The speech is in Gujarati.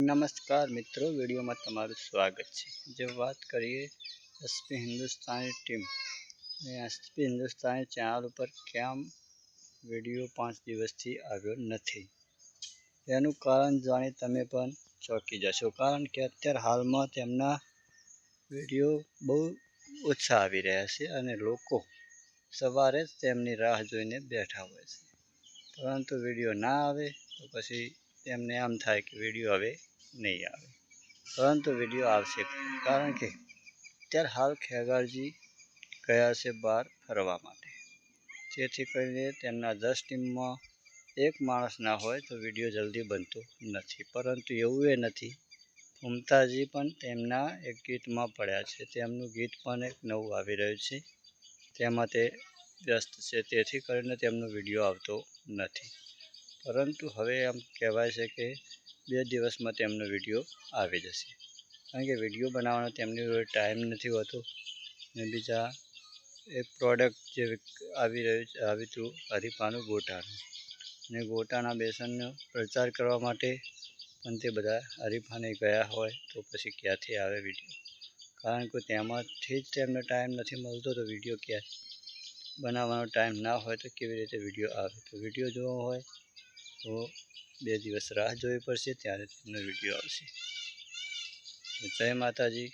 નમસ્કાર મિત્રો, વિડીયોમાં તમારું સ્વાગત છે। જો વાત કરીએ એસપી હિન્દુસ્તાની ટીમ અને એસપી હિન્દુસ્તાની ચેનલ ઉપર કેમ વિડીયો 5 દિવસથી આવ્યો નથી, તેનું કારણ જાણી તમે પણ ચોંકી જશો। કારણ કે અત્યારે હાલમાં તેમના વિડીયો બહુ ઓછા આવી રહ્યા છે અને લોકો સવારે જ તેમની રાહ જોઈને બેઠા હોય છે, પરંતુ વિડીયો ના આવે તો પછી તેમને આમ થાય કે વિડીયો હવે નહીં આવે, પરંતુ વિડીયો આવશે। કારણ કે અત્યારે હાલ ખેગારજી ગયા છે બહાર ફરવા માટે, જેથી કરીને તેમના 10 ટીમમાં એક માણસ ના હોય તો વિડીયો જલ્દી બનતો નથી। પરંતુ એવું એ નથી, ફૂમતાજી પણ તેમના એક ગીતમાં પડ્યા છે। તેમનું ગીત પણ એક નવું આવી રહ્યું છે, તેમાં તે વ્યસ્ત છે, તેથી કરીને તેમનો વિડીયો આવતો નથી। પરંતુ હવે એમ કહેવાય છે કે 2 દિવસમાં તેમનો વિડીયો આવી જશે, કારણ કે વિડીયો બનાવવાનો તેમની જોડે ટાઈમ નથી હોતો અને બીજા એક પ્રોડક્ટ જે આવ્યું હતું હરીફાનું ગોટાનું, અને ગોટાના બેસનનો પ્રચાર કરવા માટે પણ તે બધા હરીફાને ગયા હોય તો પછી ક્યાંથી આવે વિડીયો, કારણ કે તેમાંથી જ તેમને ટાઈમ નથી મળતો તો વિડીયો ક્યાં બનાવવાનો ટાઈમ ના હોય તો કેવી રીતે વિડીયો આવે। તો વિડીયો જોવો હોય તો 2 દિવસ રાહ જોવી પડશે, ત્યારે તેમનો વિડીયો આવશે। જય માતાજી।